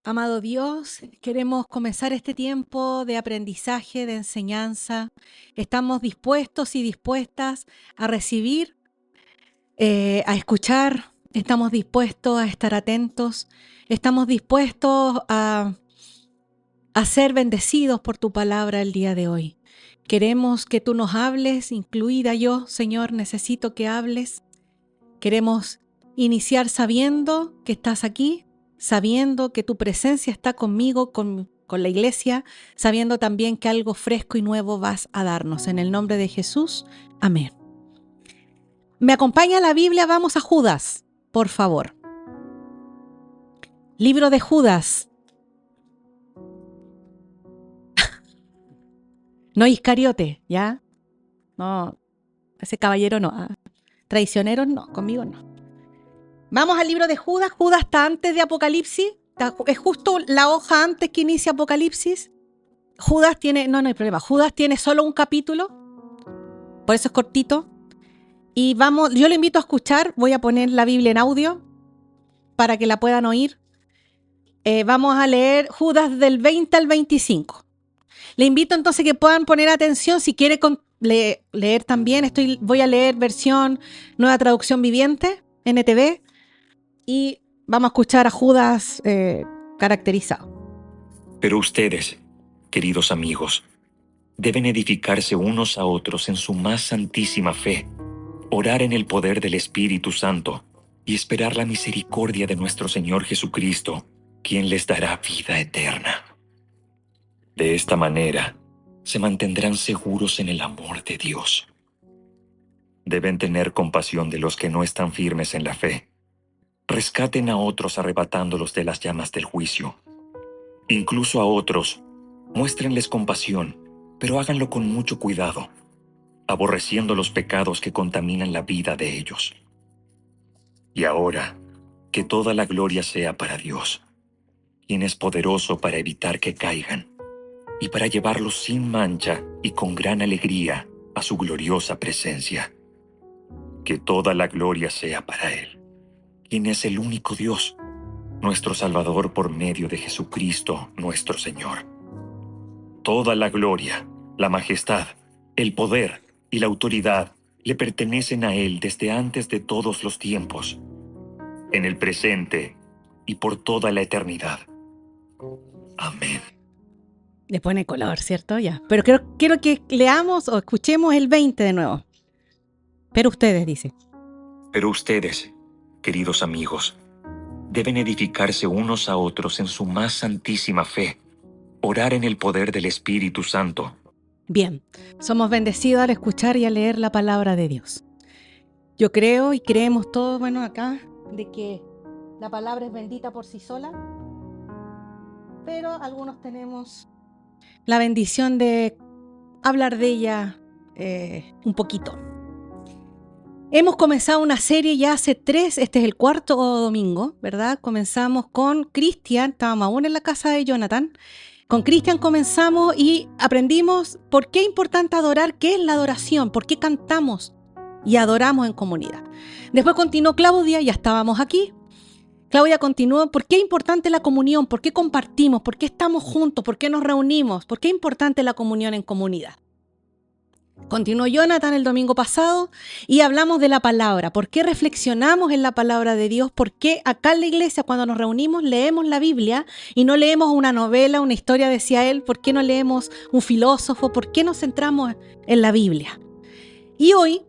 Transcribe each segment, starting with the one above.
Amado Dios, queremos comenzar este tiempo de aprendizaje, de enseñanza. Estamos dispuestos y dispuestas a recibir, a escuchar. Estamos dispuestos a estar atentos. Estamos dispuestos a ser bendecidos por tu palabra el día de hoy. Queremos que tú nos hables, incluida yo, Señor, necesito que hables. Queremos iniciar sabiendo que estás aquí, sabiendo que tu presencia está conmigo, con la iglesia, sabiendo también que algo fresco y nuevo vas a darnos. En el nombre de Jesús, amén. ¿Me acompaña la Biblia? Vamos a Judas, por favor. Libro de Judas. No Iscariote, ¿ya? No, ese caballero no. Traicioneros no, conmigo no. Vamos al libro de Judas. Judas está antes de Apocalipsis. Es justo la hoja antes que inicia Apocalipsis. Judas tiene, no hay problema. Judas tiene solo un capítulo, por eso es cortito. Y vamos, yo le invito a escuchar. Voy a poner la Biblia en audio para que la puedan oír. Vamos a leer Judas del 20 al 25. Le invito entonces que puedan poner atención. Si quiere leer también, voy a leer versión Nueva Traducción Viviente, NTV. Y vamos a escuchar a Judas caracterizado. Pero ustedes, queridos amigos, deben edificarse unos a otros en su más santísima fe, orar en el poder del Espíritu Santo y esperar la misericordia de nuestro Señor Jesucristo, quien les dará vida eterna. De esta manera, se mantendrán seguros en el amor de Dios. Deben tener compasión de los que no están firmes en la fe. Rescaten a otros arrebatándolos de las llamas del juicio. Incluso a otros, muéstrenles compasión, pero háganlo con mucho cuidado, aborreciendo los pecados que contaminan la vida de ellos. Y ahora, que toda la gloria sea para Dios, quien es poderoso para evitar que caigan, y para llevarlos sin mancha y con gran alegría a su gloriosa presencia. Que toda la gloria sea para Él, quien es el único Dios, nuestro Salvador por medio de Jesucristo nuestro Señor. Toda la gloria, la majestad, el poder y la autoridad le pertenecen a Él desde antes de todos los tiempos, en el presente y por toda la eternidad. Amén. Le pone color, ¿cierto? Ya. Pero quiero que leamos o escuchemos el 20 de nuevo. Pero ustedes, dice. Pero ustedes, queridos amigos, deben edificarse unos a otros en su más santísima fe, orar en el poder del Espíritu Santo. Bien, somos bendecidos al escuchar y a leer la palabra de Dios. Yo creo y creemos todos, bueno, acá, de que la palabra es bendita por sí sola, pero algunos tenemos la bendición de hablar de ella un poquito. Hemos comenzado una serie ya hace 3, este es el 4º domingo, ¿verdad? Comenzamos con Cristian, estábamos aún en la casa de Jonathan. Con Cristian comenzamos y aprendimos por qué es importante adorar, qué es la adoración, por qué cantamos y adoramos en comunidad. Después continuó Claudia, ya estábamos aquí. Claudia continuó, ¿por qué es importante la comunión? ¿Por qué compartimos? ¿Por qué estamos juntos? ¿Por qué nos reunimos? ¿Por qué es importante la comunión en comunidad? Continuó Jonathan el domingo pasado y hablamos de la palabra. ¿Por qué reflexionamos en la palabra de Dios? ¿Por qué acá en la iglesia cuando nos reunimos leemos la Biblia y no leemos una novela, una historia, decía él? ¿Por qué no leemos un filósofo? ¿Por qué nos centramos en la Biblia? Y hoy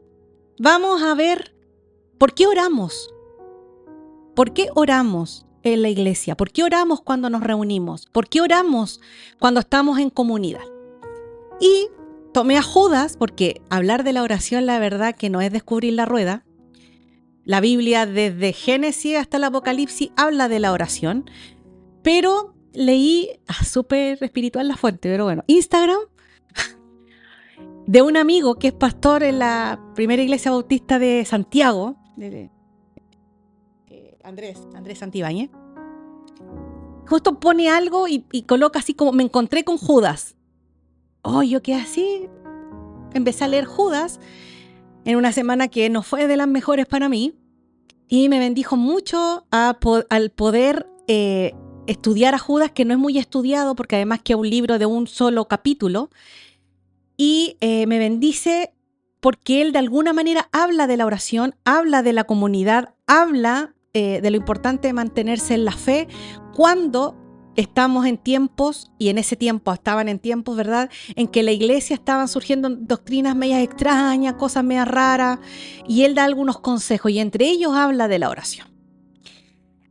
vamos a ver por qué oramos. ¿Por qué oramos en la iglesia? ¿Por qué oramos cuando nos reunimos? ¿Por qué oramos cuando estamos en comunidad? Y tomé a Judas porque hablar de la oración, la verdad que no es descubrir la rueda. La Biblia desde Génesis hasta el Apocalipsis habla de la oración, pero leí, súper espiritual la fuente, pero bueno, Instagram, de un amigo que es pastor en la primera iglesia bautista de Santiago, Andrés Santibáñez. Justo pone algo y coloca así como, me encontré con Judas. Oh, yo quedé así, empecé a leer Judas en una semana que no fue de las mejores para mí y me bendijo mucho al poder estudiar a Judas, que no es muy estudiado, porque además que es un libro de un solo capítulo, y me bendice porque él de alguna manera habla de la oración, habla de la comunidad, habla de lo importante de mantenerse en la fe cuando estamos en tiempos, y en ese tiempo estaban en tiempos, ¿verdad?, en que la iglesia estaban surgiendo doctrinas medias extrañas, cosas medias raras, y él da algunos consejos, y entre ellos habla de la oración.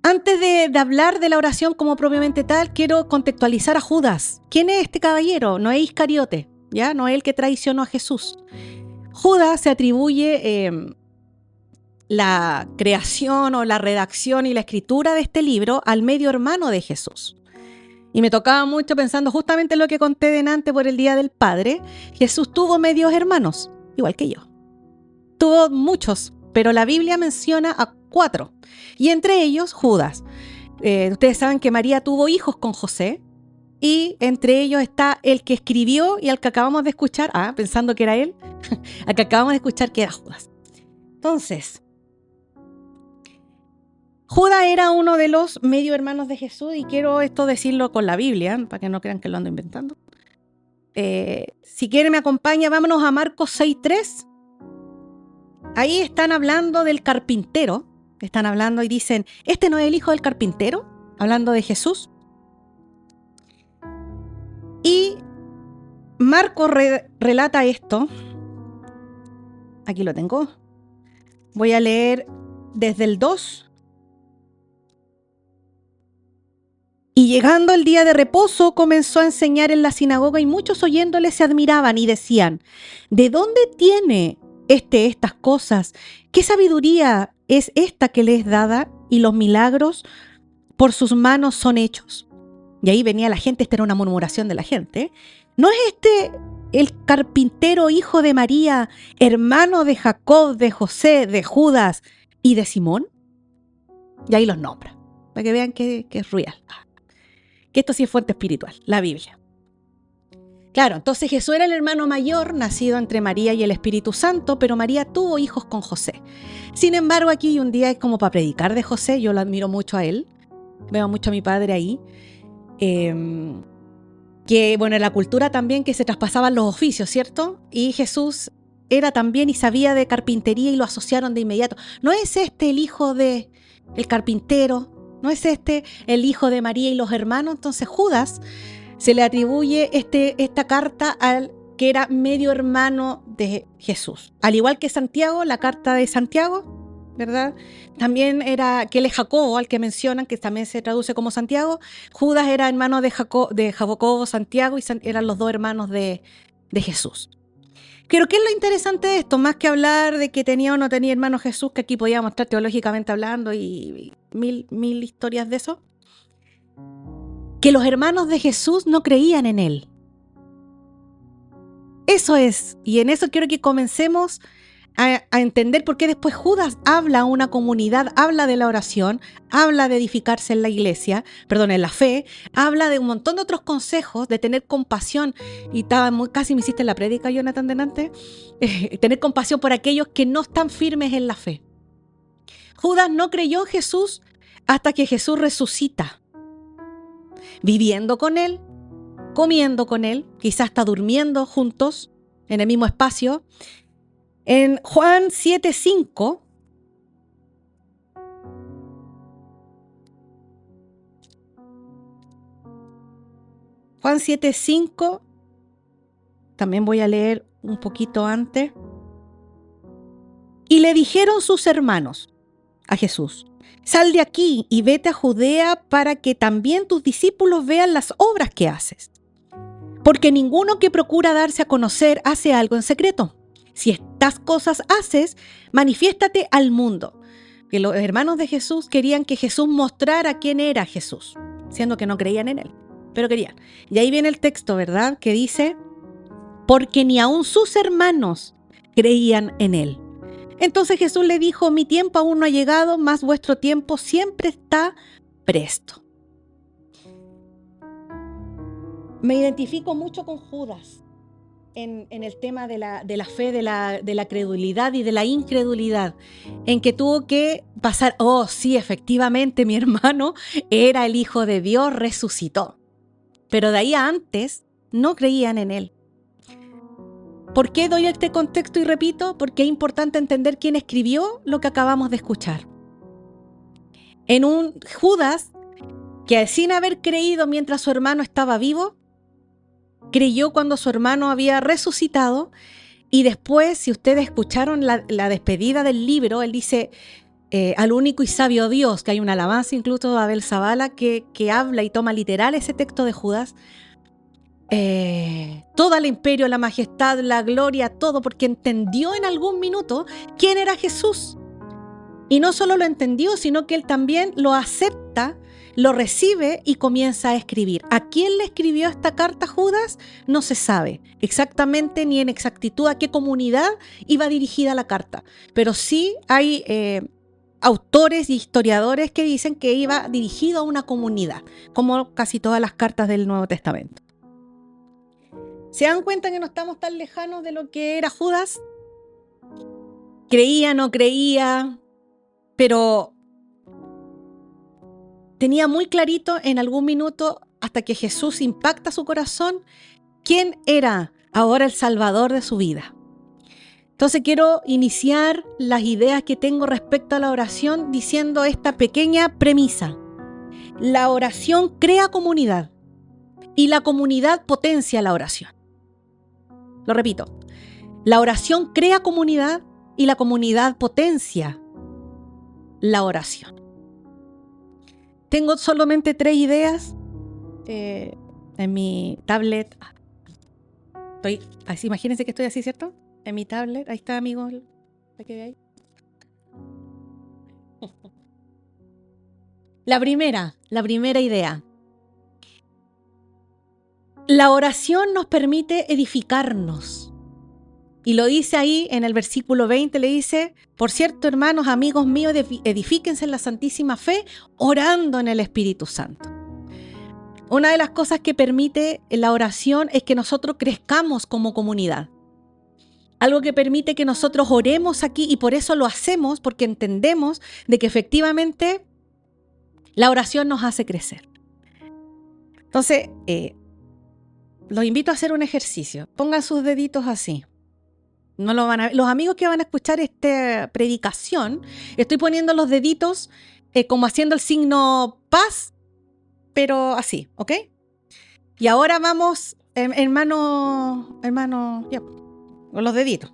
Antes de hablar de la oración como propiamente tal, quiero contextualizar a Judas. ¿Quién es este caballero? No es Iscariote, ¿ya? No es el que traicionó a Jesús. Judas se atribuye la creación o la redacción y la escritura de este libro al medio hermano de Jesús. Y me tocaba mucho pensando justamente en lo que conté delante por el Día del Padre. Jesús tuvo medios hermanos, igual que yo. Tuvo muchos, pero la Biblia menciona a 4. Y entre ellos, Judas. Ustedes saben que María tuvo hijos con José. Y entre ellos está el que escribió y al que acabamos de escuchar, pensando que era él, al que acabamos de escuchar que era Judas. Entonces, Judas era uno de los medio hermanos de Jesús, y quiero esto decirlo con la Biblia, para que no crean que lo ando inventando. Si quieren me acompaña, vámonos a Marcos 6:3. Ahí están hablando del carpintero, están hablando y dicen, ¿este no es el hijo del carpintero? Hablando de Jesús. Y Marcos relata esto. Aquí lo tengo. Voy a leer desde el 2. Y llegando el día de reposo, comenzó a enseñar en la sinagoga, y muchos oyéndole se admiraban y decían, ¿de dónde tiene estas cosas? ¿Qué sabiduría es esta que le es dada? Y los milagros por sus manos son hechos. Y ahí venía la gente, esta era una murmuración de la gente. ¿No es este el carpintero, hijo de María, hermano de Jacob, de José, de Judas y de Simón? Y ahí los nombra, para que vean que es real. Que esto sí es fuente espiritual, la Biblia. Claro, entonces Jesús era el hermano mayor, nacido entre María y el Espíritu Santo, pero María tuvo hijos con José. Sin embargo, aquí un día es como para predicar de José, yo lo admiro mucho a él, veo mucho a mi padre ahí, que bueno, en la cultura también que se traspasaban los oficios, ¿cierto? Y Jesús era también y sabía de carpintería y lo asociaron de inmediato. ¿No es este el hijo de el carpintero? ¿No es este el hijo de María y los hermanos? Entonces Judas se le atribuye esta carta al que era medio hermano de Jesús. Al igual que Santiago, la carta de Santiago, ¿verdad? También era que él es Jacobo, al que mencionan, que también se traduce como Santiago. Judas era hermano de Jacobo, Santiago, y eran los dos hermanos de Jesús. Pero ¿qué es lo interesante de esto? Más que hablar de que tenía o no tenía hermano Jesús, que aquí podíamos estar teológicamente hablando y mil historias de eso, que los hermanos de Jesús no creían en él. Eso es, y en eso quiero que comencemos a entender por qué después Judas habla a una comunidad, habla de la oración, habla de edificarse en la iglesia, en la fe, habla de un montón de otros consejos, de tener compasión, y casi me hiciste la prédica, Jonathan, delante, tener compasión por aquellos que no están firmes en la fe. Judas no creyó en Jesús hasta que Jesús resucita, viviendo con él, comiendo con él, quizás hasta durmiendo juntos en el mismo espacio. En Juan 7:5, Juan 7:5, también voy a leer un poquito antes. Y le dijeron sus hermanos a Jesús, sal de aquí y vete a Judea para que también tus discípulos vean las obras que haces. Porque ninguno que procura darse a conocer hace algo en secreto. Si estas cosas haces, manifiéstate al mundo. Que los hermanos de Jesús querían que Jesús mostrara quién era Jesús, siendo que no creían en él, pero querían. Y ahí viene el texto, ¿verdad? Que dice, porque ni aun sus hermanos creían en él. Entonces Jesús le dijo, mi tiempo aún no ha llegado, mas vuestro tiempo siempre está presto. Me identifico mucho con Judas. en el tema de la fe, de la credulidad y de la incredulidad, en que tuvo que pasar, oh sí, efectivamente mi hermano era el Hijo de Dios, resucitó. Pero de ahí a antes no creían en él. ¿Por qué doy este contexto y repito? Porque es importante entender quién escribió lo que acabamos de escuchar. En un Judas que sin haber creído mientras su hermano estaba vivo, creyó cuando su hermano había resucitado, y después, si ustedes escucharon la despedida del libro, él dice al único y sabio Dios, que hay una alabanza incluso de Abel Zabala que habla y toma literal ese texto de Judas, todo el imperio, la majestad, la gloria, todo, porque entendió en algún minuto quién era Jesús. Y no solo lo entendió, sino que él también lo acepta, lo recibe y comienza a escribir. ¿A quién le escribió esta carta Judas? No se sabe exactamente ni en exactitud a qué comunidad iba dirigida la carta, pero sí hay autores y historiadores que dicen que iba dirigido a una comunidad, como casi todas las cartas del Nuevo Testamento. ¿Se dan cuenta que no estamos tan lejanos de lo que era Judas? Creía, no creía, pero tenía muy clarito en algún minuto, hasta que Jesús impacta su corazón, quién era ahora el Salvador de su vida. Entonces quiero iniciar las ideas que tengo respecto a la oración diciendo esta pequeña premisa. La oración crea comunidad y la comunidad potencia la oración. Lo repito, la oración crea comunidad y la comunidad potencia la oración. Tengo solamente 3 ideas en mi tablet. Así, imagínense que estoy así, ¿cierto? En mi tablet. Ahí está, amigos. ¿Para que veáis? La primera idea. La oración nos permite edificarnos. Y lo dice ahí en el versículo 20, le dice, por cierto, hermanos, amigos míos, edifíquense en la santísima fe, orando en el Espíritu Santo. Una de las cosas que permite la oración es que nosotros crezcamos como comunidad. Algo que permite que nosotros oremos aquí, y por eso lo hacemos, porque entendemos de que efectivamente la oración nos hace crecer. Entonces, los invito a hacer un ejercicio. Pongan sus deditos así. No lo van a ver. Los amigos que van a escuchar esta predicación, estoy poniendo los deditos como haciendo el signo paz, pero así, ¿ok? Y ahora vamos, hermano, ya, con los deditos.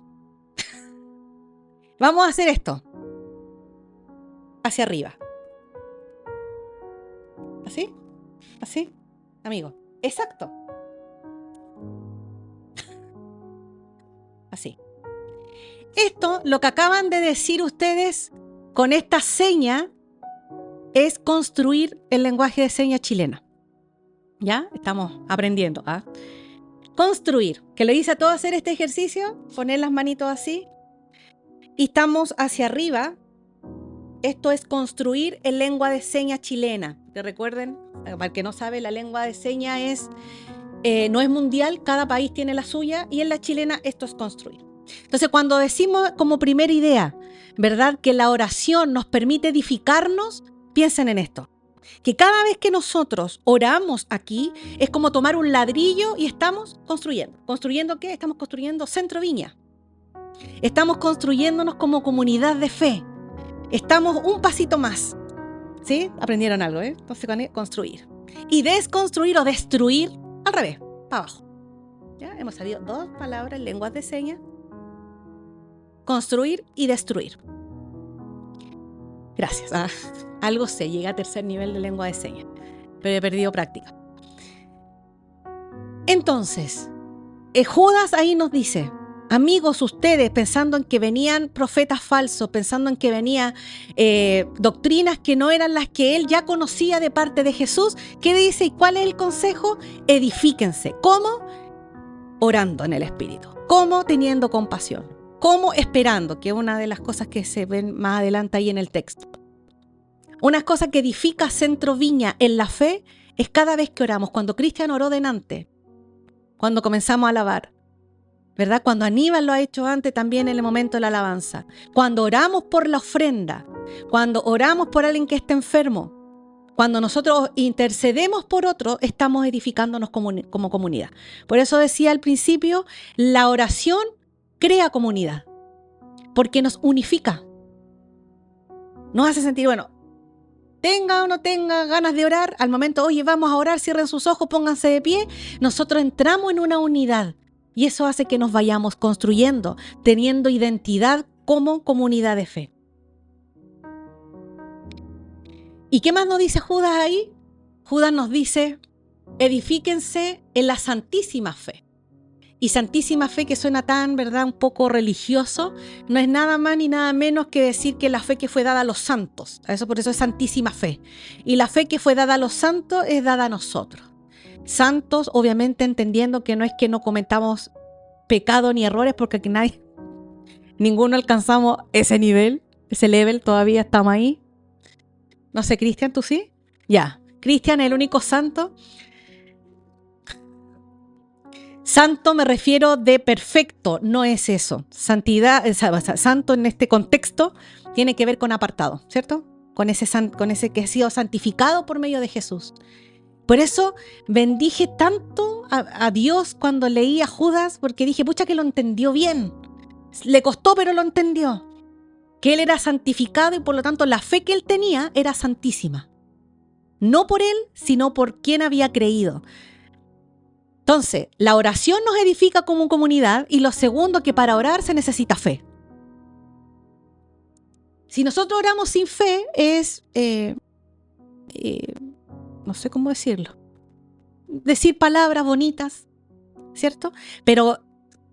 Vamos a hacer esto. Hacia arriba. ¿Así? ¿Así? Amigo. Exacto. Así. Esto, lo que acaban de decir ustedes con esta seña, es construir el lenguaje de señas chilena. ¿Ya? Estamos aprendiendo. ¿Ah? Construir. Que le dice a todos hacer este ejercicio, poner las manitos así. Y estamos hacia arriba. Esto es construir el lengua de señas chilena. Que recuerden, para el que no sabe, la lengua de señas no es mundial, cada país tiene la suya, y en la chilena esto es construir. Entonces, cuando decimos como primera idea, ¿verdad?, que la oración nos permite edificarnos, piensen en esto. Que cada vez que nosotros oramos aquí, es como tomar un ladrillo y estamos construyendo. ¿Construyendo qué? Estamos construyendo Centro Viña. Estamos construyéndonos como comunidad de fe. Estamos un pasito más. ¿Sí? Aprendieron algo, ¿eh? Entonces, construir. Y desconstruir o destruir, al revés, para abajo. ¿Ya? Hemos sabido 2 palabras en lenguas de señas. Construir y destruir. Gracias. Algo sé, llegué a 3er nivel de lengua de señas, pero he perdido práctica. Entonces, Judas ahí nos dice, amigos, ustedes pensando en que venían profetas falsos, pensando en que venían doctrinas que no eran las que él ya conocía de parte de Jesús, ¿qué dice? ¿Y cuál es el consejo? Edifíquense. ¿Cómo? Orando en el Espíritu. ¿Cómo? Teniendo compasión. ¿Cómo? Esperando, que es una de las cosas que se ven más adelante ahí en el texto. Una cosa que edifica Centro Viña en la fe es cada vez que oramos. Cuando Cristian oró delante, cuando comenzamos a alabar, ¿verdad? Cuando Aníbal lo ha hecho antes, también en el momento de la alabanza. Cuando oramos por la ofrenda, cuando oramos por alguien que está enfermo, cuando nosotros intercedemos por otro, estamos edificándonos como comunidad. Por eso decía al principio, la oración crea comunidad, porque nos unifica. Nos hace sentir, bueno, tenga o no tenga ganas de orar, al momento, oye, vamos a orar, cierren sus ojos, pónganse de pie, nosotros entramos en una unidad y eso hace que nos vayamos construyendo, teniendo identidad como comunidad de fe. ¿Y qué más nos dice Judas ahí? Judas nos dice, edifíquense en la santísima fe. Y santísima fe, que suena tan, ¿verdad?, un poco religioso, no es nada más ni nada menos que decir que la fe que fue dada a los santos. Por eso es santísima fe. Y la fe que fue dada a los santos es dada a nosotros. Santos, obviamente entendiendo que no es que no cometamos pecado ni errores, porque aquí ninguno alcanzamos ese nivel, ese level, todavía estamos ahí. No sé, Cristian, ¿tú sí? Ya. Cristian, el único santo. Santo me refiero de perfecto, no es eso. Santidad, santo en este contexto tiene que ver con apartado, ¿cierto? Con ese que ha sido santificado por medio de Jesús. Por eso bendije tanto a Dios cuando leí a Judas, porque dije, pucha, que lo entendió bien. Le costó, pero lo entendió. Que él era santificado y por lo tanto la fe que él tenía era santísima. No por él, sino por quien había creído. Entonces, la oración nos edifica como comunidad y lo segundo, que para orar se necesita fe. Si nosotros oramos sin fe es, no sé cómo decirlo, decir palabras bonitas, ¿cierto? Pero,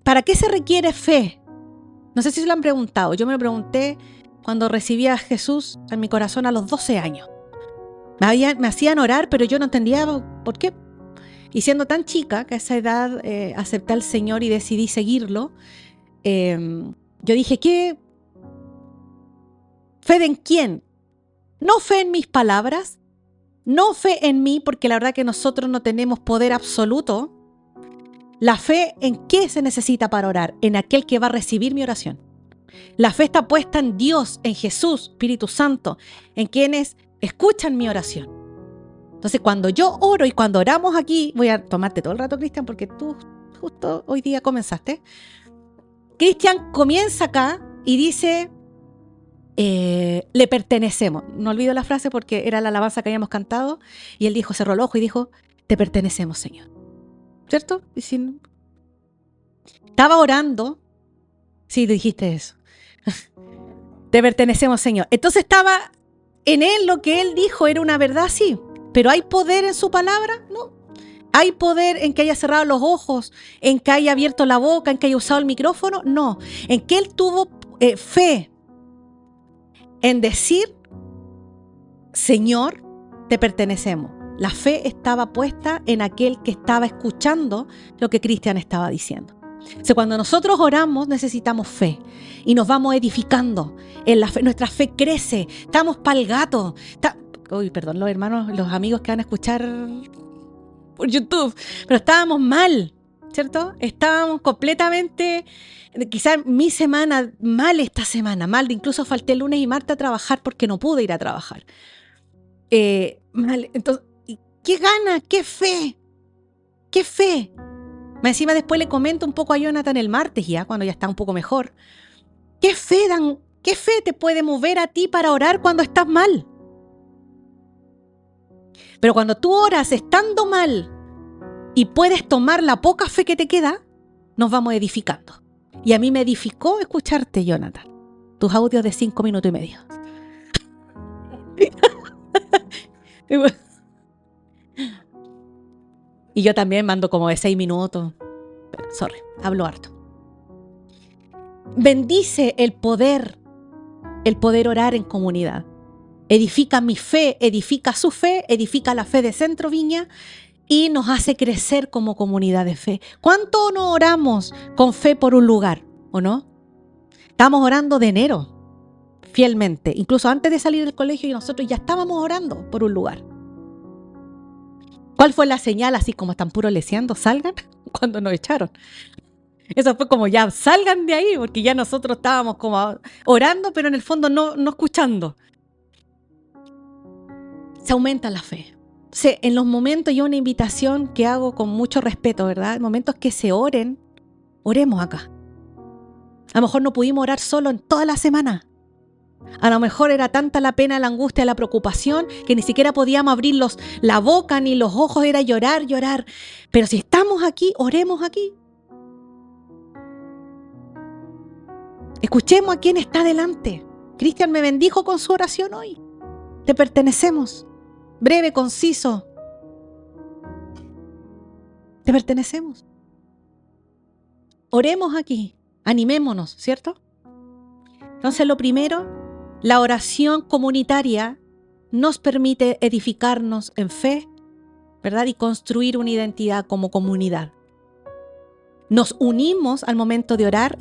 ¿para qué se requiere fe? No sé si se lo han preguntado. Yo me lo pregunté cuando recibí a Jesús en mi corazón a los 12 años. Me hacían orar, pero yo no entendía por qué. Y siendo tan chica, que a esa edad acepté al Señor y decidí seguirlo, yo dije, ¿qué? ¿Fe en quién? No fe en mis palabras, no fe en mí, porque la verdad que nosotros no tenemos poder absoluto. La fe, ¿en qué se necesita para orar? En aquel que va a recibir mi oración. La fe está puesta en Dios, en Jesús, Espíritu Santo, en quienes escuchan mi oración. Entonces, cuando yo oro y cuando oramos aquí, voy a tomarte todo el rato, Cristian, porque tú justo hoy día comenzaste. Cristian comienza acá y dice, le pertenecemos. No olvido la frase porque era la alabanza que habíamos cantado. Y él dijo, cerró el ojo y dijo, te pertenecemos, Señor. ¿Cierto? Y estaba orando. Sí, dijiste eso. Te pertenecemos, Señor. Entonces estaba en él, lo que él dijo era una verdad, sí. Pero ¿hay poder en su palabra? No. ¿Hay poder en que haya cerrado los ojos? ¿En que haya abierto la boca? ¿En que haya usado el micrófono? No. En que él tuvo fe en decir, Señor, te pertenecemos. La fe estaba puesta en aquel que estaba escuchando lo que Cristian estaba diciendo. O sea, cuando nosotros oramos necesitamos fe y nos vamos edificando en la fe. Nuestra fe crece, estamos pa'l gato. Uy, perdón, los hermanos, los amigos que van a escuchar por YouTube, pero estábamos mal, ¿cierto? Estábamos completamente, quizás mi semana, mal esta semana, mal, incluso falté el lunes y martes a trabajar porque no pude ir a trabajar. Mal, entonces, ¿qué ganas? ¿Qué fe? ¿Qué fe? Encima después le comento un poco a Jonathan el martes ya, cuando ya está un poco mejor. ¿Qué fe te puede mover a ti para orar cuando estás mal? Pero cuando tú oras estando mal y puedes tomar la poca fe que te queda, nos vamos edificando. Y a mí me edificó escucharte, Jonathan. Tus audios de 5 minutos y medio. Y yo también mando como de 6 minutos. Pero, sorry, hablo harto. Bendice el poder orar en comunidad. Edifica mi fe, edifica su fe, edifica la fe de Centro Viña y nos hace crecer como comunidad de fe. ¿Cuánto no oramos con fe por un lugar, o no? Estamos orando de enero, fielmente. Incluso antes de salir del colegio y nosotros ya estábamos orando por un lugar. ¿Cuál fue la señal? Así como están puro leseando, salgan cuando nos echaron. Eso fue como ya salgan de ahí, porque ya nosotros estábamos como orando, pero en el fondo no escuchando. Se aumenta la fe. Entonces, en los momentos, yo una invitación que hago con mucho respeto, ¿verdad? En momentos que se oren, oremos acá. A lo mejor no pudimos orar solo en toda la semana. A lo mejor era tanta la pena, la angustia, la preocupación, que ni siquiera podíamos abrir la boca ni los ojos, era llorar, llorar. Pero si estamos aquí, oremos aquí. Escuchemos a quien está delante. Cristian me bendijo con su oración hoy. Te pertenecemos. Breve, conciso. Te pertenecemos. Oremos aquí. Animémonos, ¿cierto? Entonces, lo primero, la oración comunitaria nos permite edificarnos en fe, ¿verdad? Y construir una identidad como comunidad. Nos unimos al momento de orar